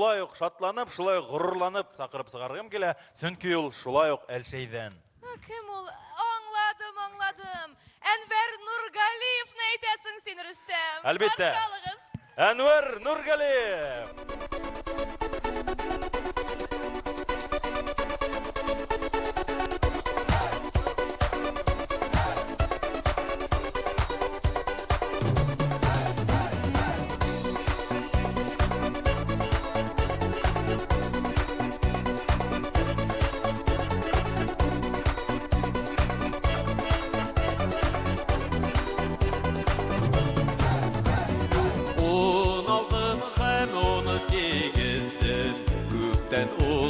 Şulay uq şatlanıp, şulay gururlanıp sakırıp sıgargım kele, çünkü ol şulay uq elşeyden. Kim ol? Anladım. Enver Nurgaliyev ne eytesin sen Rüstem? Elbette. Barşalığız. Enver Nurgaliyev.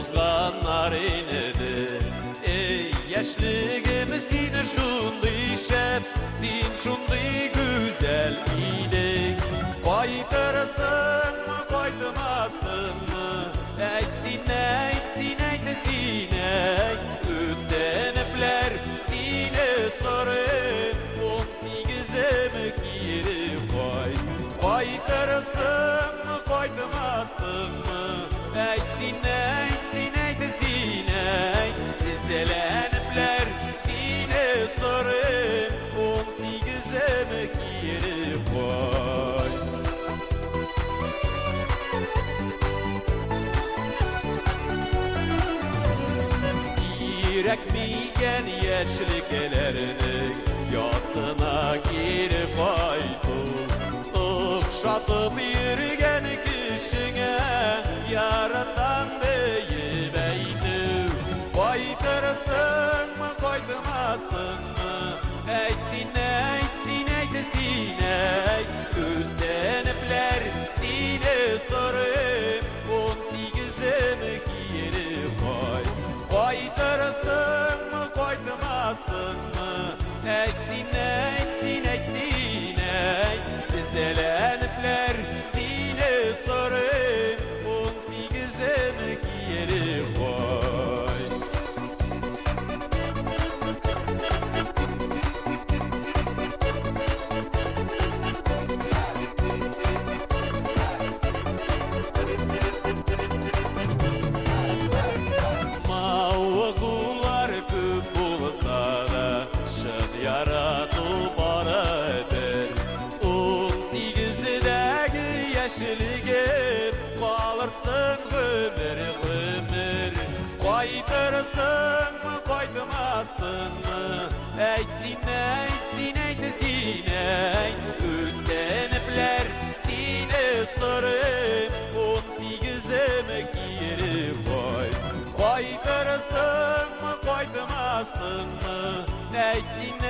Uzganlar inedi Ey yaşlığımı seni şunday şep Sen şunday güzel idin Koydırsın mı koydurmasın mı Eytsin eytesin ey Öttenipler seni sorun 18'e mi geri koy Koydırsın mı koydurmasın mı Eytsin eytesin ey Dizelenipler seni sorun 18'e mi geri koy Yürekmeyken yaşlıklerini Yasına geri koydu Okşatıp yürüyen kişine Yaratan deyibeydi Koydırsın mı koydurmasın mı Eytsin eytesin ey Öttenipler seni sorun 18'e mi geri koy Koydırsın mı koydurmasın mı Eytsin eytesin ey Dizelenipler seni sorun 18'e mi geri koy Mağlular köp bulsa da Şık yaradı bara eder 18'deki yaşlıgim Kalırsın ömür Koydırsın mı koydurmasın mı Eytsin eytesin ey Öttenipler seni sorun 18'e mi geri koy Koydırsın mı koydurmasın mı Eytsin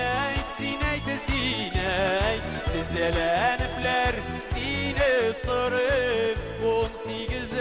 eytesin ey Dizelenipler seni sorun 18'e